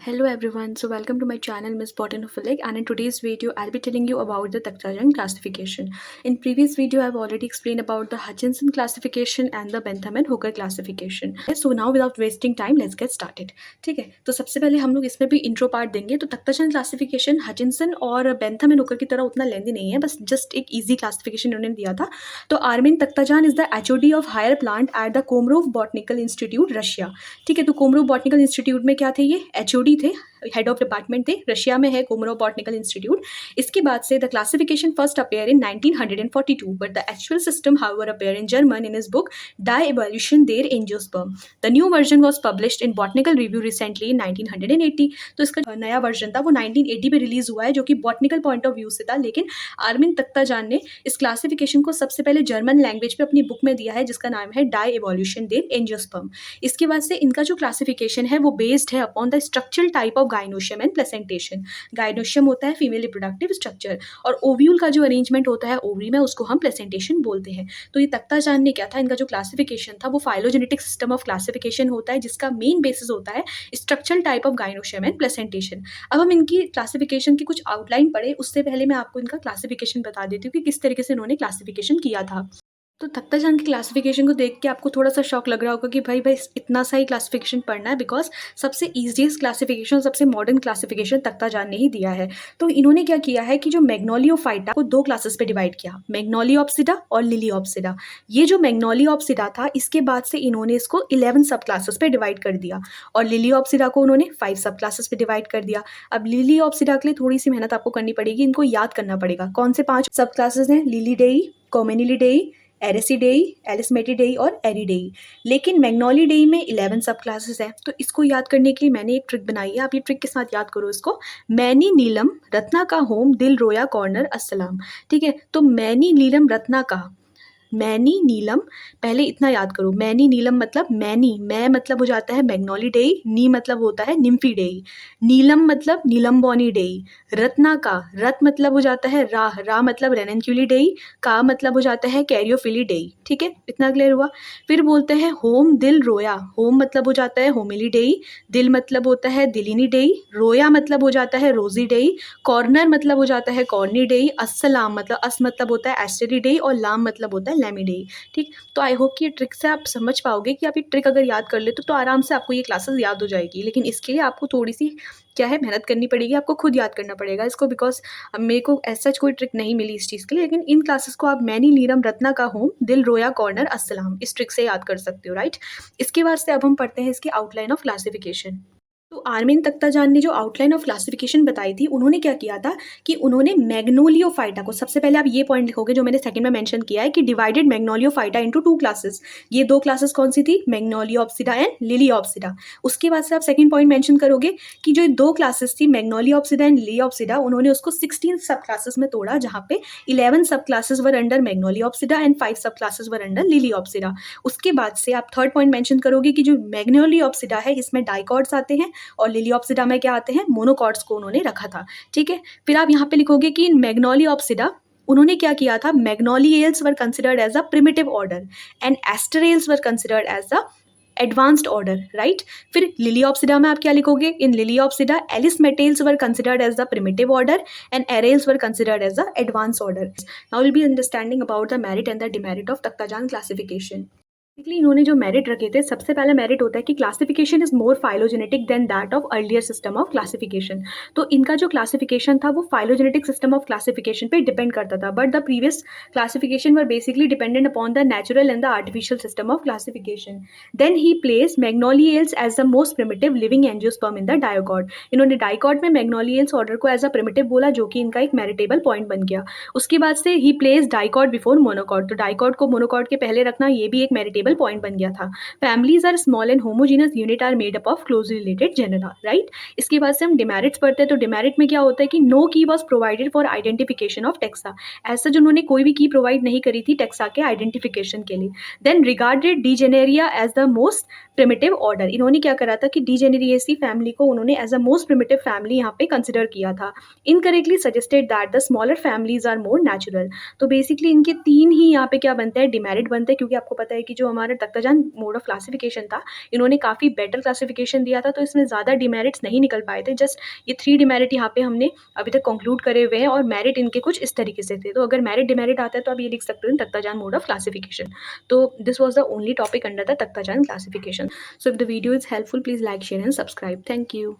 Hello everyone, so welcome to my channel Miss Botanophilic, and in today's video I'll be telling you about the Takhtajan classification. In previous video I've already explained about the Hutchinson classification and the Bentham and Hooker classification. So now without wasting time let's get started. ठीक है, तो सबसे पहले हम लोग इसमें भी intro part देंगे. तो तख्ताजान क्लासिफिकेशन हचिंसन और बेंथम एंड हुकर की तरह उतना लेंदी नहीं है, बस जस्ट एक ईजी क्लासिफिकेशन उन्होंने दिया था. तो Armen Takhtajan is the HOD of higher plant at the Komarov botanical Institute Russia. ठीक है, तो कोमरोव बॉटनिकल इंस्टीट्यूट में क्या थे, ये एचओडी थे, हेड ऑफ डिपार्टमेंट थे. रशिया में है कोमरोव बॉटनिकल इंस्टीट्यूट. इसके बाद से the classification first appear in 1942, but the actual system however appear in German in his book die evolution der angiosperm. The new version was published in botanical review recently in 1980. तो इसका नया version था वो 1980 पे release हुआ है, जो कि बॉटनिकल पॉइंट ऑफ व्यू से था. लेकिन आर्मिन तख्ताजान ने इस क्लासिफिकेशन को सबसे पहले जर्मन लैंग्वेज पे अपनी बुक में दिया है, जिसका नाम है डाई एवोल्यूशन देयर एंजियोस्पर्म. इसके बाद से इनका जो क्लासिफिकेशन है वो बेस्ड है upon the structural type of gynoecium and placentation. Gynoecium होता है फीमेल रिप्रोडक्टिव स्ट्रक्चर, और ओव्यूल का जो अरेंजमेंट होता है ओवरी में, उसको हम प्लेसेंटेशन बोलते हैं. तो ये तख्ताजान ने क्या था, इनका जो क्लासिफिकेशन था वो फाइलोजेनेटिक सिस्टम ऑफ क्लासिफिकेशन होता है, जिसका मेन बेसिस होता है structural type of gynoecium and placentation. अब हम इनकी क्लासिफिकेशन की कुछ आउटलाइन पढ़े उससे पहले मैं आपको इनका क्लासिफिकेशन बता देती हूँ कि किस तरीके से इन्होंने क्लासिफिकेशन किया था. तो तख्ताजान की क्लासिफिकेशन को देख के आपको थोड़ा सा शॉक लग रहा होगा कि भाई इतना सा ही क्लासिफिकेशन पढ़ना है, बिकॉज सबसे ईजीएस्ट क्लासिफिकेशन, सबसे मॉडर्न क्लासिफिकेशन तख्ताजान ने ही दिया है. तो इन्होंने क्या किया है कि जो मैग्नोलियोफाइटा को दो क्लासेस पे डिवाइड किया, मैग्नोलियोप्सिडा और लिलियोप्सिडा. ये जो मैग्नोलियोप्सिडा था इसके बाद से इन्होंने इसको 11 सब क्लासेस पे डिवाइड कर दिया, और लिलियोप्सिडा को उन्होंने 5 सब क्लासेस पे डिवाइड कर दिया. अब लिलियोप्सिडा के लिए थोड़ी सी मेहनत आपको करनी पड़ेगी, इनको याद करना पड़ेगा. कौन से 5 सब क्लासेस हैं? लिलीडेई, कॉमेनिलिडेई, एरेसिडेई, एलिसमेटिडेई और एरिडेई. लेकिन मैग्नोलिडेई में 11 सब क्लासेस हैं. तो इसको याद करने के लिए मैंने एक ट्रिक बनाई है, आप ये ट्रिक के साथ याद करो इसको. मैनी नीलम रत्ना का होम दिल रोया कॉर्नर अस्सलाम. ठीक है, तो मैनी नीलम रत्ना का, मैनी नीलम, पहले इतना याद करो. मैनी नीलम मतलब मैनी, मैं मतलब हो जाता है मैग्नोलिडेई, नी मतलब होता है निम्फीडेई, नीलम मतलब नीलम्बोनीडेई, रत्ना का, रत मतलब हो जाता है राह, रा मतलब रेननक्यूलिडेई, का मतलब हो जाता है कैरियोफिलीडेई. ठीक है, इतना क्लियर हुआ. फिर बोलते हैं होम दिल रोया, होम मतलब हो जाता है होमिलीडेई, दिल मतलब होता है दिलिनीडेई, रोया मतलब हो जाता है रोजीडेई, कॉर्नर मतलब हो जाता है कॉर्नीडेई, अस्सलाम मतलब अस मतलब होता है एस्टेरिडेई, और लाम मतलब होता है लैमिडेई. ठीक, तो आई होप कि ये ट्रिक से आप समझ पाओगे कि आप ये ट्रिक अगर याद कर ले तो आराम से आपको ये क्लासेस याद हो जाएगी. लेकिन इसके लिए आपको थोड़ी सी क्या है, मेहनत करनी पड़ेगी, आपको खुद याद करना पड़ेगा इसको, बिकॉज मेरे को ऐसा कोई ट्रिक नहीं मिली इस चीज़ के लिए. लेकिन इन क्लासेस को आप मैनी नीलम रत्ना का होम दिल रोया कॉर्नर अस्सलाम इस ट्रिक से याद कर सकते हो, राइट. इसके बाद से अब हम पढ़ते हैं इसकी आउटलाइन ऑफ क्लासिफिकेशन. तो आर्मिन तख्ताजान ने जो आउटलाइन ऑफ क्लासिफिकेशन बताई थी, उन्होंने क्या किया था कि उन्होंने मैग्नोलियोफाइटा को, सबसे पहले आप ये पॉइंट लिखोगे जो मैंने सेकंड में मेंशन किया है कि डिवाइडेड मैग्नोलियोफाइटा इनटू 2 क्लासेस. ये 2 क्लासेस कौन सी थी? मैग्नोलियोप्सिडा एंड लिलियोप्सिडा. उसके बाद से आप सेकंड पॉइंट मेंशन करोगे कि जो 2 क्लासेस थी मैग्नोलियोप्सिडा एंड लिलियोप्सिडा, उन्होंने उसको 16 सब क्लासेस में तोड़ा, जहाँ पे 11 सब क्लासेस वर अंडर मैग्नोलियोप्सिडा एंड 5 सब क्लासेस वर अंडर लिलियोप्सिडा. उसके बाद से आप थर्ड पॉइंट मेंशन करोगे कि जो मैग्नोलियोप्सिडा है इसमें डाइकॉट्स आते हैं, और लिलियोप्सिडा में क्या आते हैं? मोनोकॉट्स को उन्होंने रखा था. ठीक है, फिर आप यहाँ पे लिखोगे कि इन मैग्नोलियोप्सिडा उन्होंने क्या किया था, Magnoliales were considered as a primitive order and Asterales were considered as a advanced order, right. फिर लिलियोप्सिडा में आप क्या लिखोगे? In Liliopsida Alismatales were considered as the primitive order and Arales were considered as the advance order. Now will be understanding about the merit and the demerit of Takhtajan classification. Basically इन्होंने जो merit रखे थे, सबसे पहला merit होता है कि classification is more phylogenetic than that of earlier system of classification. तो इनका जो क्लासिफिकेशन था वो फाइलोजेनेटिक सिस्टम ऑफ क्लासिफिकेशन पे डिपेंड करता था, but the previous classification were basically dependent upon the natural and the artificial system of classification. Then he place Magnoliales as the most primitive living angiosperm in the dicot. इन्होंने dicot में Magnoliales order को as a primitive बोला, जो कि इनका एक मेरिटेबल point बन गया. उसके बाद से ही प्लेस डाइकॉट बिफोर मोनोकॉट. तो डाइकॉट को मोनोकॉट के पहले रखना ये भी एक मेरिटेबल पॉइंट बन गया था. Families are small and homogeneous unit are made up of closely related genera, right. इसके बाद से हम डिमेरिट्स पढ़ते हैं. तो डिमेरिट में क्या होता है कि नो की was provided for identification of taxa. ऐसा जो उन्होंने कोई भी की प्रोवाइड नहीं करी थी टेक्सा के आइडेंटिफिकेशन के लिए. Then regarded Degeneria as the most primitive order. इन्होंने क्या करा था कि डीजेनेरिएसी फैमिली को उन्होंने as a most primitive family यहाँ पे कंसिडर किया था. Incorrectly suggested that the smaller families are more natural. तो बेसिकली इनके 3 ही यहाँ पे क्या बनते हैं, डिमेरिट बनते हैं, क्योंकि आपको पता है कि जो हमारा तख्ताजान मोड ऑफ क्लासिफिकेशन था, इन्होंने काफ़ी बेटर क्लासिफिकेशन दिया था, तो इसमें ज़्यादा डिमेरिट्स नहीं निकल पाए थे। जस्ट ये 3 डिमेरिट यहाँ पे हमने अभी तक कंक्लूड करे हुए हैं और मेरिट इनके कुछ इस तरीके से थे। तो अगर मेरिट डिमेरिट आता है तो आप ये लिख सकते हो तख्ताजान मोड ऑफ क्लासिफिकेशन। तो this was the only topic under the Takhtajan classification. So if the video is helpful, please like, share and subscribe. Thank you.